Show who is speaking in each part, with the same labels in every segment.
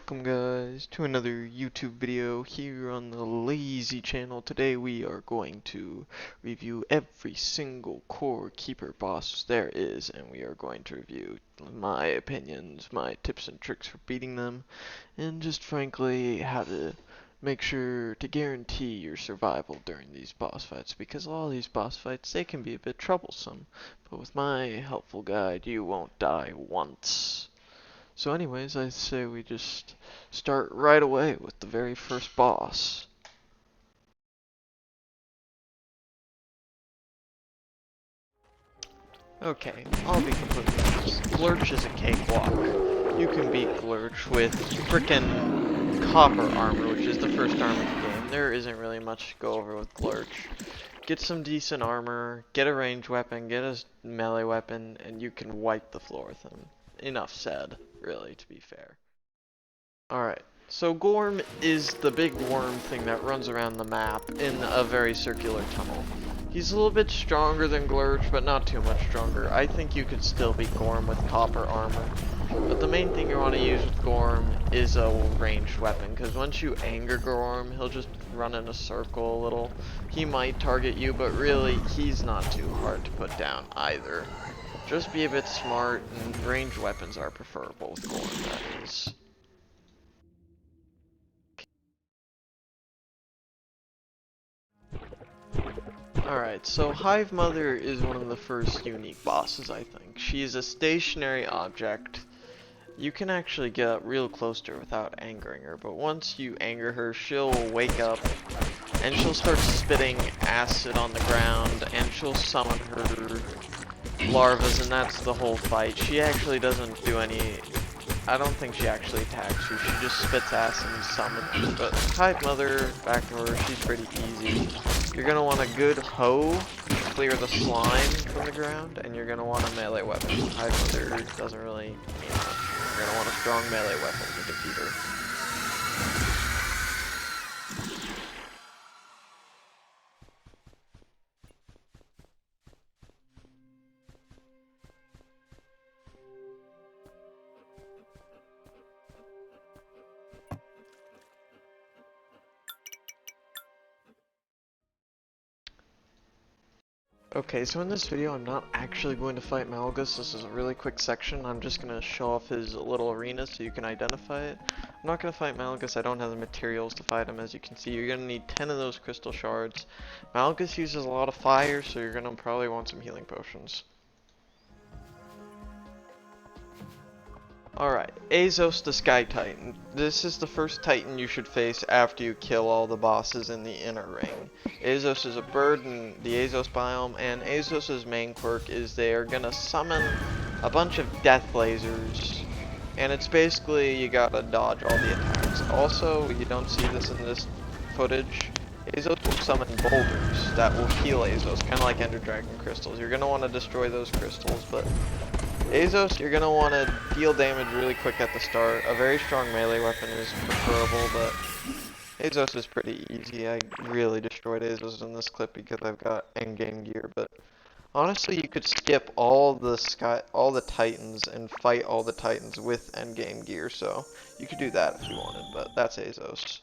Speaker 1: Welcome guys to another YouTube video here on the Lazy channel. Today we are going to review every single core keeper boss there is, and we are going to review my opinions, my tips and tricks for beating them, and just frankly how to make sure to guarantee your survival during these boss fights, because all these boss fights, they can be a bit troublesome, but with my helpful guide you won't die once. So anyways, I say we just start right away with the very first boss. Okay, I'll be completely honest. Glurch is a cakewalk. You can beat Glurch with frickin' copper armor, which is the first armor in the game. There isn't really much to go over with Glurch. Get some decent armor, get a ranged weapon, get a melee weapon, and you can wipe the floor with him. Enough said, really, to be fair. Alright, so Gorm is the big worm thing that runs around the map in a very circular tunnel. He's a little bit stronger than Glurch, but not too much stronger. I think you could still beat Gorm with copper armor. But the main thing you want to use with Gorm is a ranged weapon, because once you anger Gorm, he'll just run in a circle a little. He might target you, but really, he's not too hard to put down either. Just be a bit smart, and ranged weapons are preferable with Gorm, that is. Alright, so Hive Mother is one of the first unique bosses, I think. She is a stationary object. You can actually get up real close to her without angering her, but once you anger her, she'll wake up and she'll start spitting acid on the ground, and she'll summon her larvas, and that's the whole fight. She actually doesn't do any... I don't think she actually attacks you, she just spits acid and summons. But Hive Mother, back to her, she's pretty easy. You're going to want a good hoe to clear the slime from the ground, and you're going to want a melee weapon. Hive Mother doesn't really mean much. You're going to want a strong melee weapon to defeat her. Okay, so in this video I'm not actually going to fight Malgus. This is a really quick section. I'm just going to show off his little arena so you can identify it. I'm not going to fight Malgus. I don't have the materials to fight him. As you can see, you're going to need 10 of those crystal shards. Malgus uses a lot of fire, so you're going to probably want some healing potions. Alright, Azos the Sky Titan. This is the first Titan you should face after you kill all the bosses in the inner ring. Azos is a bird in the Azos biome, and Azos' main quirk is they are gonna summon a bunch of death lasers, and it's basically you gotta dodge all the attacks. Also, you don't see this in this footage, Azos will summon boulders that will heal Azos, kind of like Ender Dragon crystals. You're gonna want to destroy those crystals, but Azos, you're going to want to deal damage really quick at the start. A very strong melee weapon is preferable, but Azos is pretty easy. I really destroyed Azos in this clip because I've got endgame gear, but honestly you could skip all the Titans and fight all the Titans with endgame gear, so you could do that if you wanted, but that's Azos.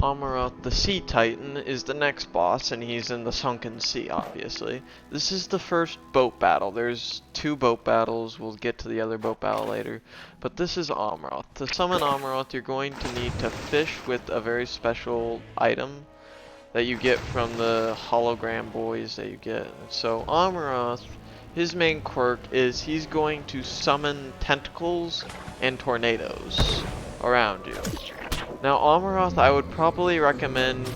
Speaker 1: Amaroth the Sea Titan is the next boss, and he's in the Sunken Sea, obviously. This is the first boat battle. There's 2 boat battles. We'll get to the other boat battle later. But this is Amaroth. To summon Amaroth, you're going to need to fish with a very special item that you get from the hologram boys that you get. So Amaroth, his main quirk is he's going to summon tentacles and tornadoes around you. Now Amaroth I would probably recommend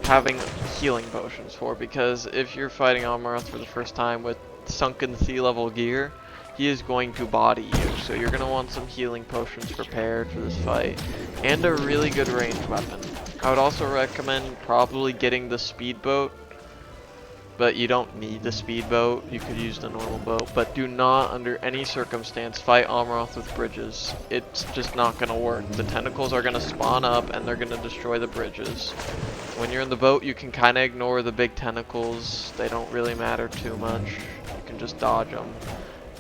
Speaker 1: having healing potions for, because if you're fighting Amaroth for the first time with sunken sea level gear, he is going to body you, so you're going to want some healing potions prepared for this fight, and a really good ranged weapon. I would also recommend probably getting the speedboat, but you don't need the speedboat, you could use the normal boat, but do not under any circumstance fight Amaroth with bridges. It's just not going to work. The tentacles are going to spawn up and they're going to destroy the bridges. When you're in the boat you can kind of ignore the big tentacles, they don't really matter too much, you can just dodge them.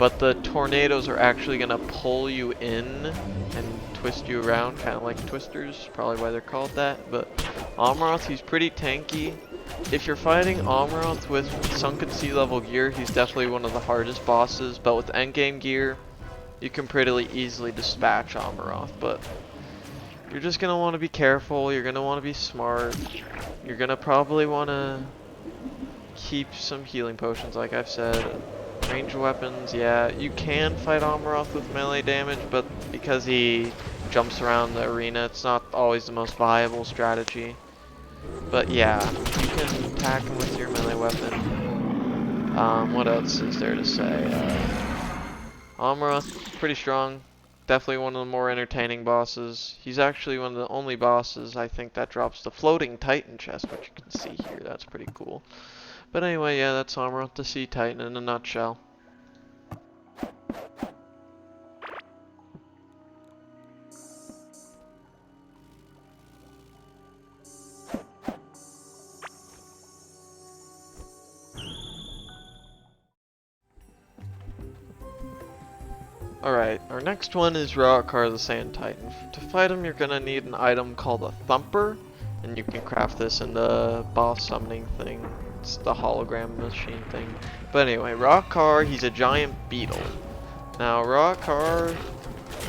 Speaker 1: but the tornadoes are actually going to pull you in and twist you around, kind of like twisters, probably why they're called that. But Amaroth, he's pretty tanky. If you're fighting Amaroth with Sunken Sea level gear, he's definitely one of the hardest bosses, but with endgame gear, you can pretty easily dispatch Amaroth. But you're just going to want to be careful, you're going to want to be smart, you're going to probably want to keep some healing potions, like I've said. Ranged weapons, yeah, you can fight Amaroth with melee damage, but because he jumps around the arena, it's not always the most viable strategy. But yeah, you can attack him with your melee weapon. What else is there to say? Amaroth, pretty strong. Definitely one of the more entertaining bosses. He's actually one of the only bosses, I think, that drops the floating Titan chest, which you can see here. That's pretty cool. But anyway, yeah, that's Amaroth the Sea Titan in a nutshell. Alright, our next one is Rokar the Sand Titan. To fight him, you're gonna need an item called a Thumper, and you can craft this in the boss summoning thing. It's the hologram machine thing. But anyway, Rokar, he's a giant beetle. Now, Rokar,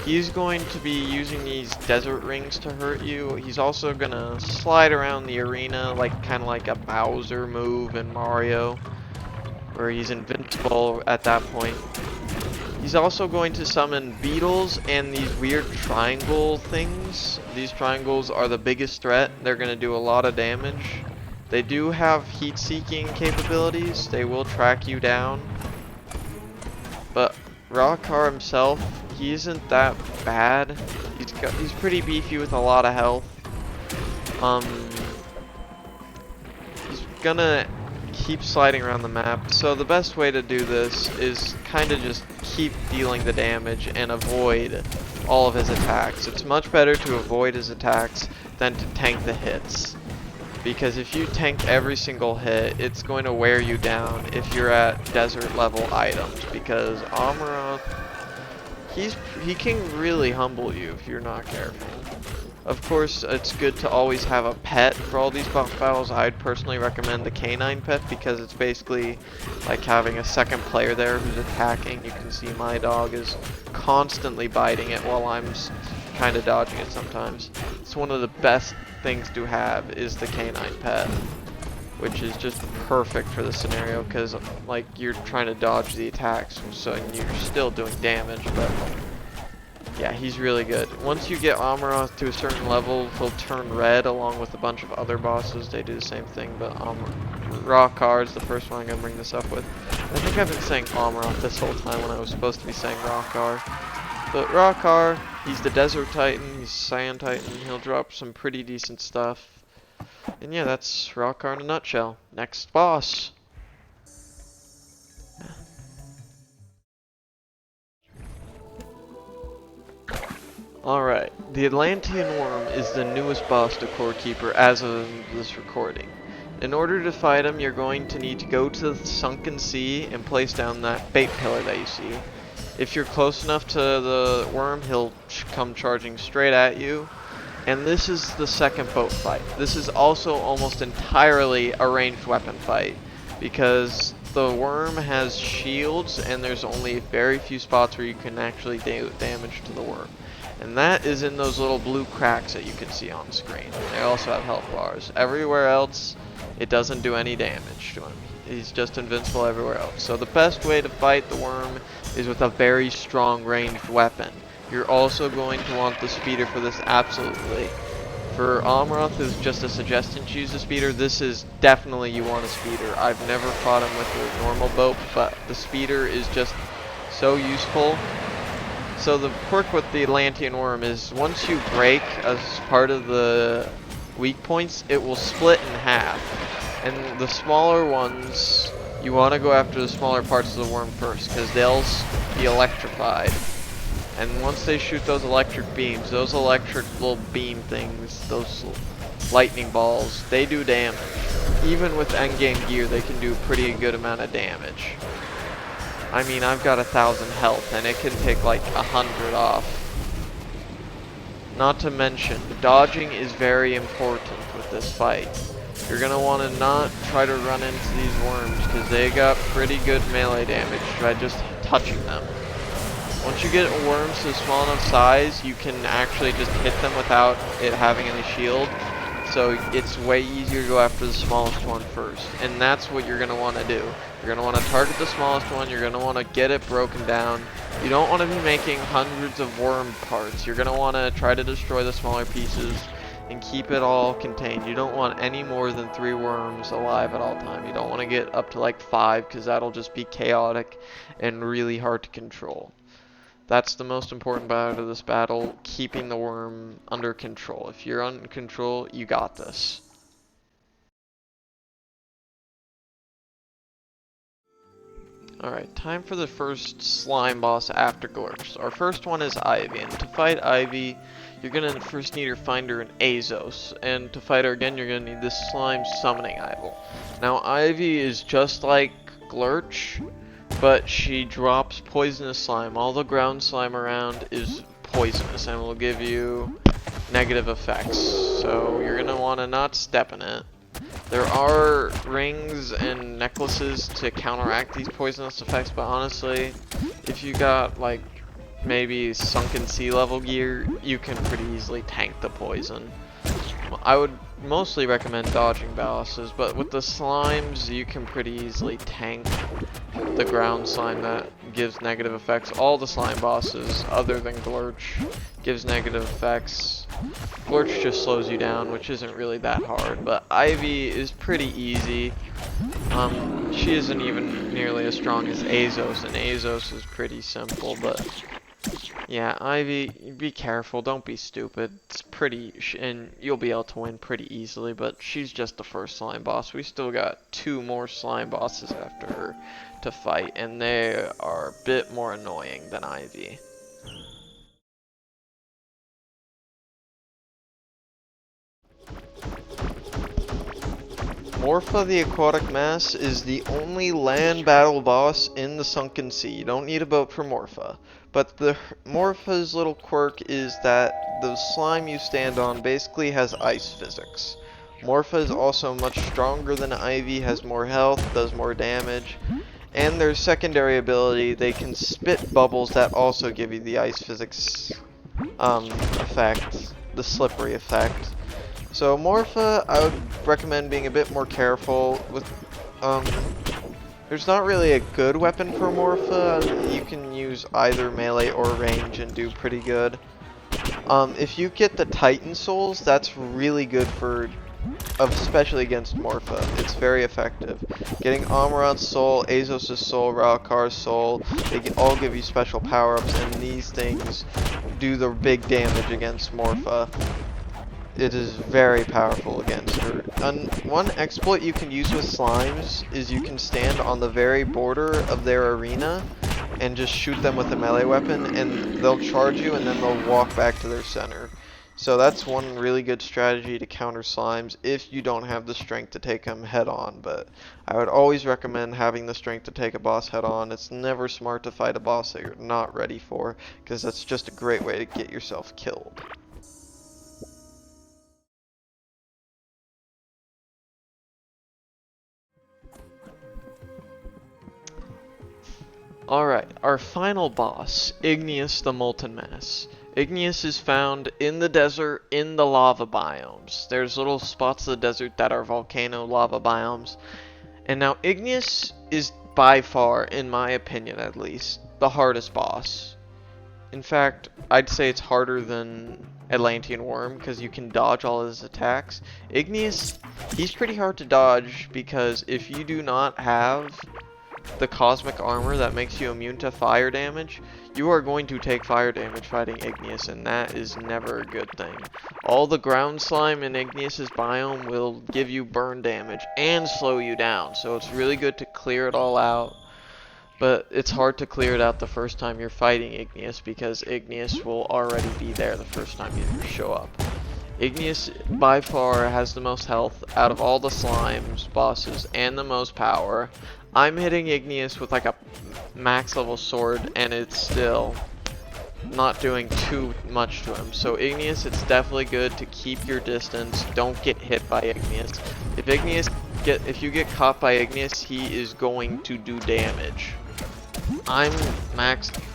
Speaker 1: he's going to be using these desert rings to hurt you. He's also gonna slide around the arena, like kind of like a Bowser move in Mario, where he's invincible at that point. He's also going to summon beetles and these weird triangle things. These triangles are the biggest threat. They're going to do a lot of damage. They do have heat-seeking capabilities. They will track you down. But Rokar himself, he isn't that bad. He's pretty beefy with a lot of health. He's gonna keep sliding around the map, so the best way to do this is kind of just keep dealing the damage and avoid all of his attacks. It's much better to avoid his attacks than to tank the hits, because if you tank every single hit, it's going to wear you down if you're at desert level items, because Amaroth, he can really humble you if you're not careful. Of course, it's good to always have a pet for all these boss battles. I'd personally recommend the canine pet because it's basically like having a second player there who's attacking. You can see my dog is constantly biting it while I'm kind of dodging it sometimes. It's one of the best things to have is the canine pet, which is just perfect for the scenario because like you're trying to dodge the attacks, so you're still doing damage, but yeah, he's really good. Once you get Amaroth to a certain level, he'll turn red along with a bunch of other bosses. They do the same thing, but Rokar is the first one I'm going to bring this up with. I think I've been saying Amaroth this whole time when I was supposed to be saying Rokar. But Rokar, he's the Desert Titan, he's Sand Titan, he'll drop some pretty decent stuff. And yeah, that's Rokar in a nutshell. Next boss. Alright, the Atlantean Worm is the newest boss to Core Keeper as of this recording. In order to fight him, you're going to need to go to the Sunken Sea and place down that bait pillar that you see. If you're close enough to the worm, he'll come charging straight at you. And this is the second boat fight. This is also almost entirely a ranged weapon fight, because the worm has shields and there's only very few spots where you can actually do damage to the worm. And that is in those little blue cracks that you can see on the screen. They also have health bars. Everywhere else, it doesn't do any damage to him. He's just invincible everywhere else. So the best way to fight the worm is with a very strong ranged weapon. You're also going to want the speeder for this, absolutely. For Amaroth, is just a suggestion to use a speeder. This is definitely you want a speeder. I've never fought him with a normal boat, but the speeder is just so useful. So the quirk with the Atlantean Worm is once you break as part of the weak points, it will split in half. And the smaller ones, you want to go after the smaller parts of the worm first, because they'll be electrified. And once they shoot those electric beams, those electric little beam things, those lightning balls, they do damage. Even with endgame gear, they can do a pretty good amount of damage. I mean, I've got 1,000 health, and it can take like 100 off. Not to mention, dodging is very important with this fight. You're gonna want to not try to run into these worms, because they got pretty good melee damage by just touching them. Once you get worms to a small enough size, you can actually just hit them without it having any shield. So it's way easier to go after the smallest one first. And that's what you're going to want to do. You're going to want to target the smallest one. You're going to want to get it broken down. You don't want to be making hundreds of worm parts. You're going to want to try to destroy the smaller pieces and keep it all contained. You don't want any more than 3 worms alive at all time. You don't want to get up to like 5, because that'll just be chaotic and really hard to control. That's the most important part of this battle, keeping the worm under control. If you're under control, you got this. Alright, time for the first slime boss after Glurch. Our first one is Ivy, and to fight Ivy, you're gonna first need to find her in Azos, and to fight her again, you're gonna need this slime summoning idol. Now, Ivy is just like Glurch, but she drops poisonous slime. All the ground slime around is poisonous and will give you negative effects. So you're going to want to not step in it. There are rings and necklaces to counteract these poisonous effects, but honestly, if you got like maybe sunken sea level gear, you can pretty easily tank the poison. I would mostly recommend dodging bosses, but with the slimes, you can pretty easily tank the ground slime that gives negative effects. All the slime bosses, other than Glurch, gives negative effects. Glurch just slows you down, which isn't really that hard, but Ivy is pretty easy. She isn't even nearly as strong as Azos, and Azos is pretty simple, but yeah, Ivy, be careful, don't be stupid. It's pretty, and you'll be able to win pretty easily, but she's just the first slime boss. We still got 2 more slime bosses after her to fight, and they are a bit more annoying than Ivy. Morpha the Aquatic Mass is the only land battle boss in the Sunken Sea. You don't need a boat for Morpha. But the Morpha's little quirk is that the slime you stand on basically has ice physics. Morpha is also much stronger than Ivy, has more health, does more damage, and their secondary ability, they can spit bubbles that also give you the ice physics effect, the slippery effect. So Morpha, I would recommend being a bit more careful with, there's not really a good weapon for Morpha. You can use either melee or range and do pretty good. If you get the Titan Souls, that's really good for, especially against Morpha. It's very effective. Getting Amarant's Soul, Azos' Soul, Ralkar's Soul, they all give you special power-ups, and these things do the big damage against Morpha. It is very powerful against her. One exploit you can use with slimes is you can stand on the very border of their arena and just shoot them with a melee weapon, and they'll charge you and then they'll walk back to their center. So that's one really good strategy to counter slimes if you don't have the strength to take them head on. But I would always recommend having the strength to take a boss head on. It's never smart to fight a boss that you're not ready for, because that's just a great way to get yourself killed. Alright, our final boss, Igneous the Molten Mass. Igneous is found in the desert, in the lava biomes. There's little spots of the desert that are volcano lava biomes. And now Igneous is by far, in my opinion at least, the hardest boss. In fact, I'd say it's harder than Atlantean Worm, because you can dodge all his attacks. Igneous, he's pretty hard to dodge, because if you do not have the cosmic armor that makes you immune to fire damage, you are going to take fire damage fighting Igneous, and that is never a good thing. All the ground slime in Igneous's biome will give you burn damage and slow you down, so it's really good to clear it all out. But it's hard to clear it out the first time you're fighting Igneous, because Igneous will already be there the first time you show up. Igneous by far has the most health out of all the slimes bosses and the most power. I'm hitting Igneous with like a max level sword, and it's still not doing too much to him. So Igneous, it's definitely good to keep your distance. Don't get hit by Igneous. If you get caught by Igneous, he is going to do damage. I'm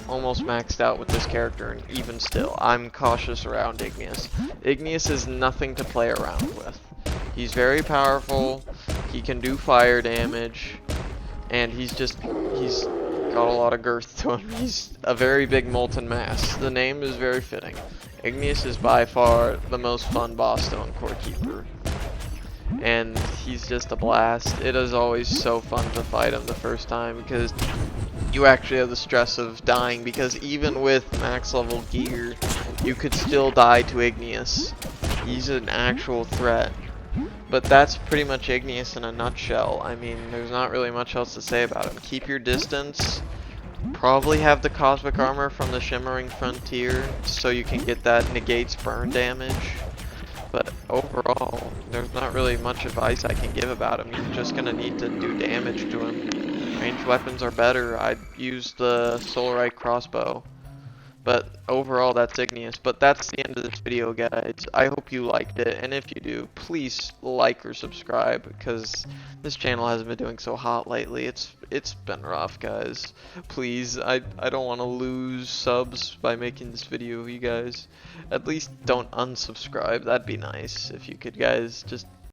Speaker 1: almost maxed out with this character, and even still, I'm cautious around Igneous. Igneous is nothing to play around with. He's very powerful, he can do fire damage, and he's got a lot of girth to him. He's a very big molten mass. The name is very fitting. Igneous is by far the most fun boss to Core Keeper. And he's just a blast. It is always so fun to fight him the first time because you actually have the stress of dying, because even with max level gear, you could still die to Igneous. He's an actual threat. But that's pretty much Igneous in a nutshell. I mean, there's not really much else to say about him. Keep your distance. Probably have the Cosmic Armor from the Shimmering Frontier so you can get that negates burn damage. But overall, there's not really much advice I can give about him. You're just gonna need to do damage to him. Ranged weapons are better. I'd use the Solarite crossbow. But overall, that's Igneous. But that's the end of this video, guys. I hope you liked it, and if you do, please like or subscribe, because this channel hasn't been doing so hot lately. It's been rough, guys. Please, I don't want to lose subs by making this video, you guys. At least don't unsubscribe. That'd be nice if you could, guys. Just